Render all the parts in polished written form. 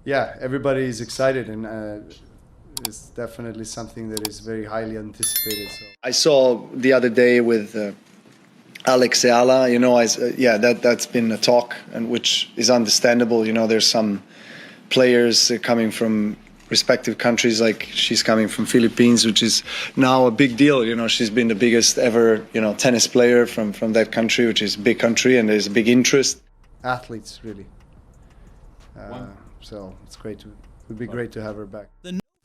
Yeah, everybody is excited, and it's definitely something that is very highly anticipated. So I saw the other day with Eala, yeah, that's been a talk, and which is understandable. There's some players coming from respective countries, like she's coming from Philippines, which is now a big deal. She's been the biggest ever, tennis player from that country, which is a big country, and there's a big interest. Athletes, really. So it would be great to have her back.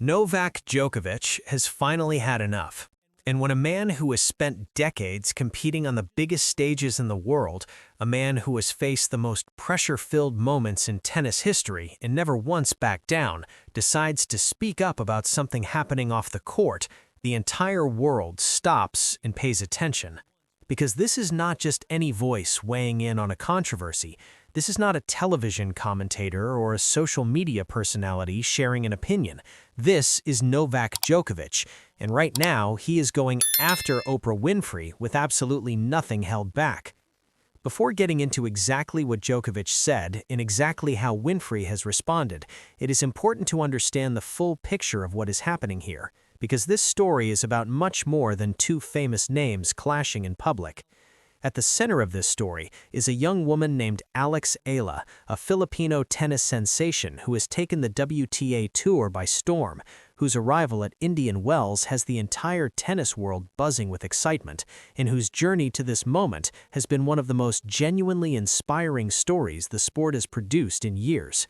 Novak Djokovic has finally had enough. And when a man who has spent decades competing on the biggest stages in the world, a man who has faced the most pressure-filled moments in tennis history and never once backed down, decides to speak up about something happening off the court, the entire world stops and pays attention. Because this is not just any voice weighing in on a controversy. This is not a television commentator or a social media personality sharing an opinion. This is Novak Djokovic, and right now he is going after Oprah Winfrey with absolutely nothing held back. Before getting into exactly what Djokovic said and exactly how Winfrey has responded, it is important to understand the full picture of what is happening here, because this story is about much more than two famous names clashing in public. At the center of this story is a young woman named Eala, a Filipino tennis sensation who has taken the WTA Tour by storm, whose arrival at Indian Wells has the entire tennis world buzzing with excitement, and whose journey to this moment has been one of the most genuinely inspiring stories the sport has produced in years.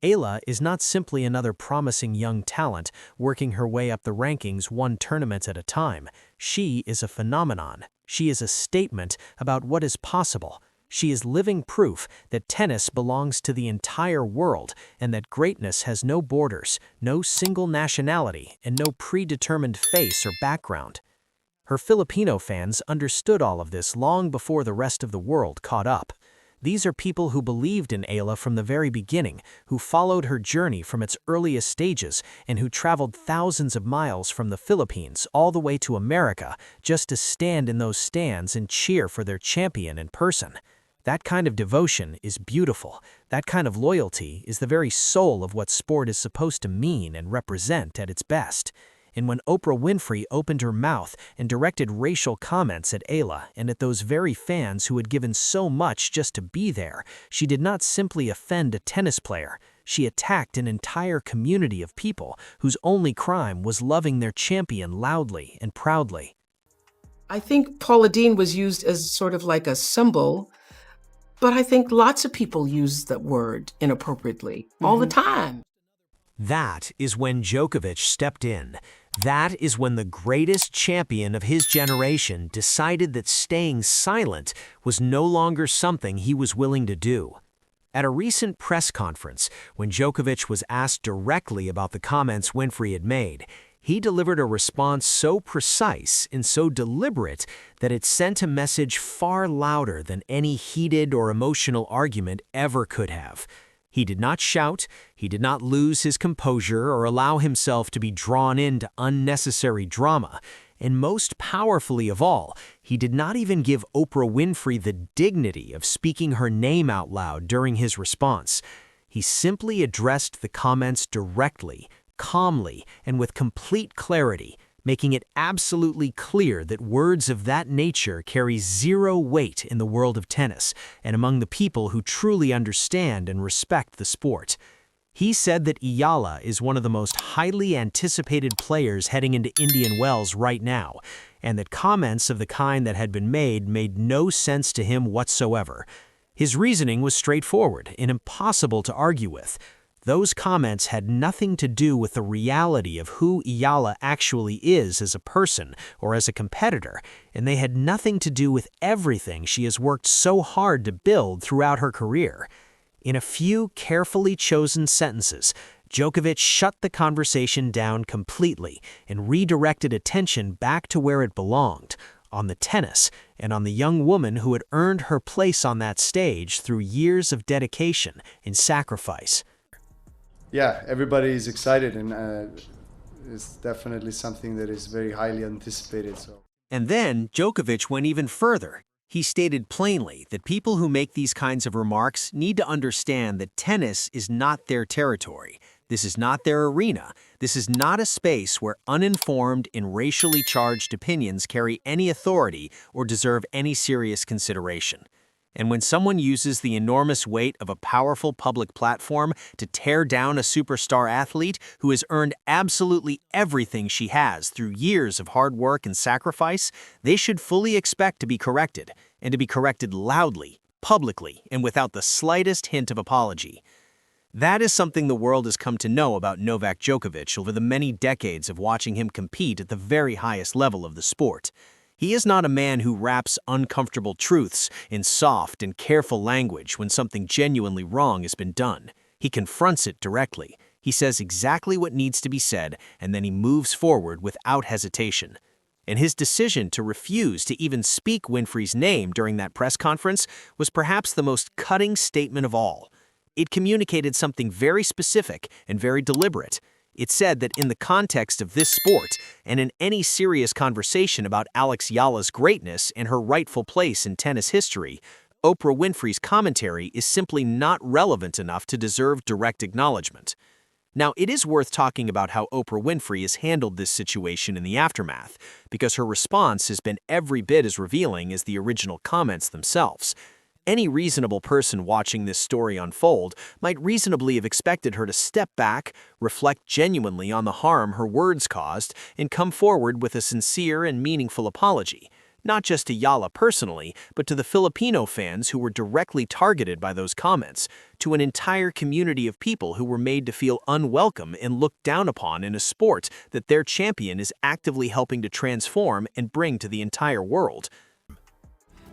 Eala is not simply another promising young talent working her way up the rankings one tournament at a time. She is a phenomenon. She is a statement about what is possible. She is living proof that tennis belongs to the entire world and that greatness has no borders, no single nationality, and no predetermined face or background. Her Filipino fans understood all of this long before the rest of the world caught up. These are people who believed in Eala from the very beginning, who followed her journey from its earliest stages, and who traveled thousands of miles from the Philippines all the way to America just to stand in those stands and cheer for their champion in person. That kind of devotion is beautiful. That kind of loyalty is the very soul of what sport is supposed to mean and represent at its best. And when Oprah Winfrey opened her mouth and directed racial comments at Eala and at those very fans who had given so much just to be there, she did not simply offend a tennis player. She attacked an entire community of people whose only crime was loving their champion loudly and proudly. I think Paula Deen was used as sort of like a symbol, but I think lots of people use that word inappropriately all the time. That is when Djokovic stepped in. That is when the greatest champion of his generation decided that staying silent was no longer something he was willing to do. At a recent press conference, when Djokovic was asked directly about the comments Winfrey had made, he delivered a response so precise and so deliberate that it sent a message far louder than any heated or emotional argument ever could have. He did not shout, he did not lose his composure or allow himself to be drawn into unnecessary drama, and most powerfully of all, he did not even give Oprah Winfrey the dignity of speaking her name out loud during his response. He simply addressed the comments directly, calmly, and with complete clarity, making it absolutely clear that words of that nature carry zero weight in the world of tennis and among the people who truly understand and respect the sport. He said that Eala is one of the most highly anticipated players heading into Indian Wells right now, and that comments of the kind that had been made no sense to him whatsoever. His reasoning was straightforward and impossible to argue with. Those comments had nothing to do with the reality of who Eala actually is as a person or as a competitor, and they had nothing to do with everything she has worked so hard to build throughout her career. In a few carefully chosen sentences, Djokovic shut the conversation down completely and redirected attention back to where it belonged, on the tennis and on the young woman who had earned her place on that stage through years of dedication and sacrifice. Yeah, everybody is excited, and it's definitely something that is very highly anticipated. And then Djokovic went even further. He stated plainly that people who make these kinds of remarks need to understand that tennis is not their territory. This is not their arena. This is not a space where uninformed and racially charged opinions carry any authority or deserve any serious consideration. And when someone uses the enormous weight of a powerful public platform to tear down a superstar athlete who has earned absolutely everything she has through years of hard work and sacrifice, they should fully expect to be corrected, and to be corrected loudly, publicly, and without the slightest hint of apology. That is something the world has come to know about Novak Djokovic over the many decades of watching him compete at the very highest level of the sport. He is not a man who wraps uncomfortable truths in soft and careful language when something genuinely wrong has been done. He confronts it directly. He says exactly what needs to be said, and then he moves forward without hesitation. And his decision to refuse to even speak Winfrey's name during that press conference was perhaps the most cutting statement of all. It communicated something very specific and very deliberate. It said that in the context of this sport, and in any serious conversation about Eala's greatness and her rightful place in tennis history, Oprah Winfrey's commentary is simply not relevant enough to deserve direct acknowledgement. Now, it is worth talking about how Oprah Winfrey has handled this situation in the aftermath, because her response has been every bit as revealing as the original comments themselves. Any reasonable person watching this story unfold might reasonably have expected her to step back, reflect genuinely on the harm her words caused, and come forward with a sincere and meaningful apology, not just to Eala personally, but to the Filipino fans who were directly targeted by those comments, to an entire community of people who were made to feel unwelcome and looked down upon in a sport that their champion is actively helping to transform and bring to the entire world.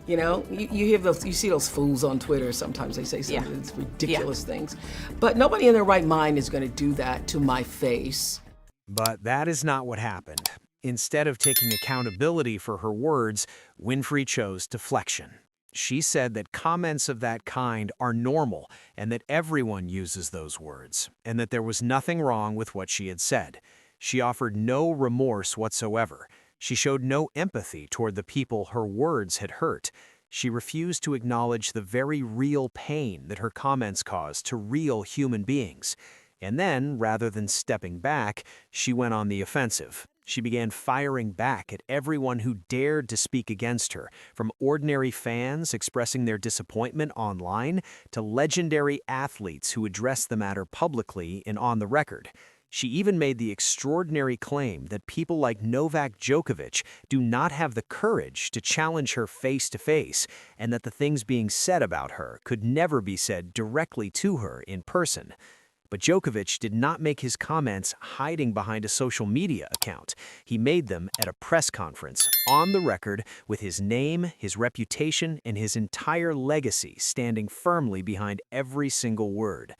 You know, you hear those, you see those fools on Twitter. Sometimes they say some of these ridiculous things, but nobody in their right mind is going to do that to my face. But that is not what happened. Instead of taking accountability for her words, Winfrey chose deflection. She said that comments of that kind are normal and that everyone uses those words, and that there was nothing wrong with what she had said. She offered no remorse whatsoever. She showed no empathy toward the people her words had hurt. She refused to acknowledge the very real pain that her comments caused to real human beings. And then, rather than stepping back, she went on the offensive. She began firing back at everyone who dared to speak against her, from ordinary fans expressing their disappointment online to legendary athletes who addressed the matter publicly and on the record. She even made the extraordinary claim that people like Novak Djokovic do not have the courage to challenge her face-to-face, and that the things being said about her could never be said directly to her in person. But Djokovic did not make his comments hiding behind a social media account. He made them at a press conference, on the record, with his name, his reputation, and his entire legacy standing firmly behind every single word.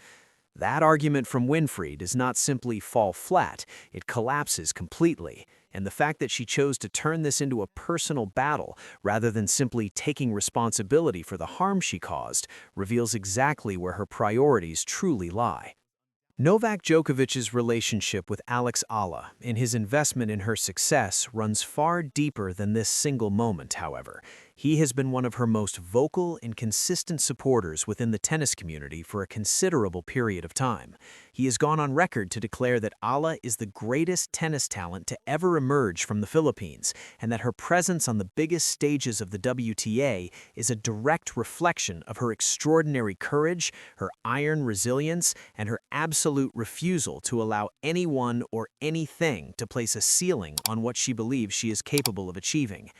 That argument from Winfrey does not simply fall flat, it collapses completely. And the fact that she chose to turn this into a personal battle rather than simply taking responsibility for the harm she caused reveals exactly where her priorities truly lie. Novak Djokovic's relationship with Eala and his investment in her success runs far deeper than this single moment, however. He has been one of her most vocal and consistent supporters within the tennis community for a considerable period of time. He has gone on record to declare that Eala is the greatest tennis talent to ever emerge from the Philippines, and that her presence on the biggest stages of the WTA is a direct reflection of her extraordinary courage, her iron resilience, and her absolute refusal to allow anyone or anything to place a ceiling on what she believes she is capable of achieving.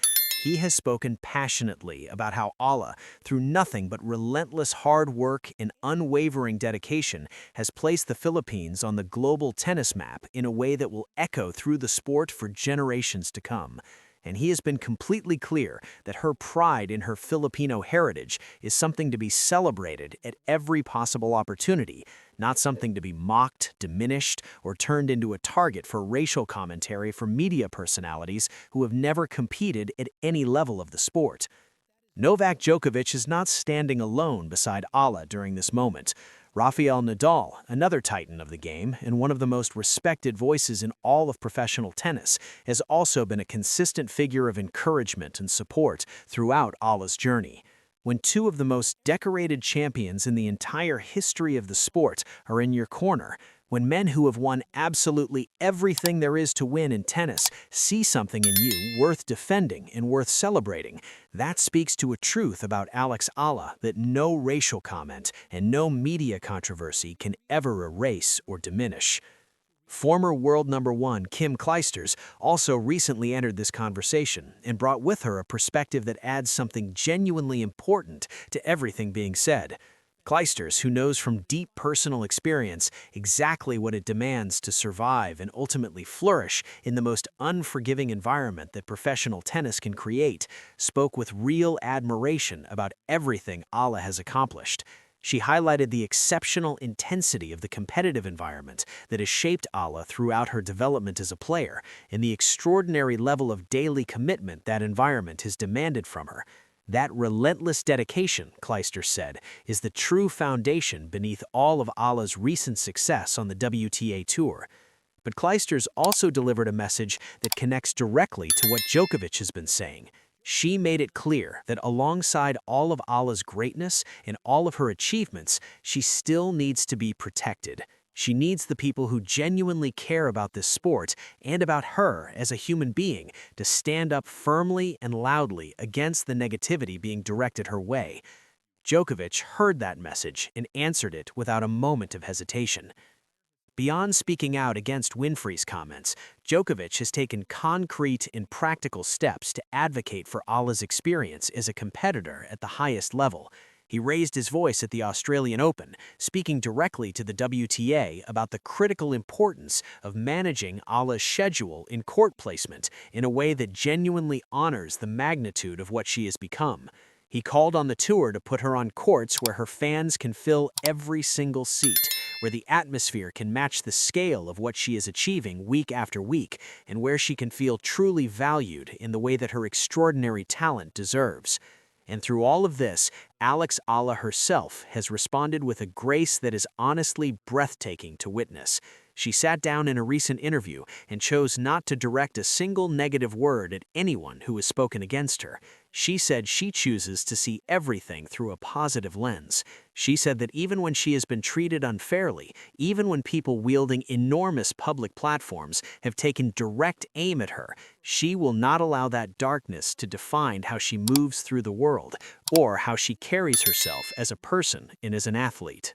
He has spoken passionately about how Eala, through nothing but relentless hard work and unwavering dedication, has placed the Philippines on the global tennis map in a way that will echo through the sport for generations to come. And he has been completely clear that her pride in her Filipino heritage is something to be celebrated at every possible opportunity, not something to be mocked, diminished, or turned into a target for racial commentary from media personalities who have never competed at any level of the sport. Novak Djokovic is not standing alone beside Eala during this moment. Rafael Nadal, another titan of the game and one of the most respected voices in all of professional tennis, has also been a consistent figure of encouragement and support throughout Eala's journey. When two of the most decorated champions in the entire history of the sport are in your corner, when men who have won absolutely everything there is to win in tennis see something in you worth defending and worth celebrating, that speaks to a truth about Alex Eala that no racial comment and no media controversy can ever erase or diminish. Former world number one Kim Clijsters also recently entered this conversation and brought with her a perspective that adds something genuinely important to everything being said. Clijsters, who knows from deep personal experience exactly what it demands to survive and ultimately flourish in the most unforgiving environment that professional tennis can create, spoke with real admiration about everything Eala has accomplished. She highlighted the exceptional intensity of the competitive environment that has shaped Eala throughout her development as a player and the extraordinary level of daily commitment that environment has demanded from her. That relentless dedication, Clijsters said, is the true foundation beneath all of Eala's recent success on the WTA Tour. But Clijsters also delivered a message that connects directly to what Djokovic has been saying. She made it clear that alongside all of Eala's greatness and all of her achievements, she still needs to be protected. She needs the people who genuinely care about this sport and about her as a human being to stand up firmly and loudly against the negativity being directed her way. Djokovic heard that message and answered it without a moment of hesitation. Beyond speaking out against Winfrey's comments, Djokovic has taken concrete and practical steps to advocate for Eala's experience as a competitor at the highest level. He raised his voice at the Australian Open, speaking directly to the WTA about the critical importance of managing Eala's schedule in court placement in a way that genuinely honors the magnitude of what she has become. He called on the tour to put her on courts where her fans can fill every single seat, where the atmosphere can match the scale of what she is achieving week after week, and where she can feel truly valued in the way that her extraordinary talent deserves. And through all of this, Alex Eala herself has responded with a grace that is honestly breathtaking to witness. She sat down in a recent interview and chose not to direct a single negative word at anyone who has spoken against her. She said she chooses to see everything through a positive lens. She said that even when she has been treated unfairly, even when people wielding enormous public platforms have taken direct aim at her, she will not allow that darkness to define how she moves through the world or how she carries herself as a person and as an athlete.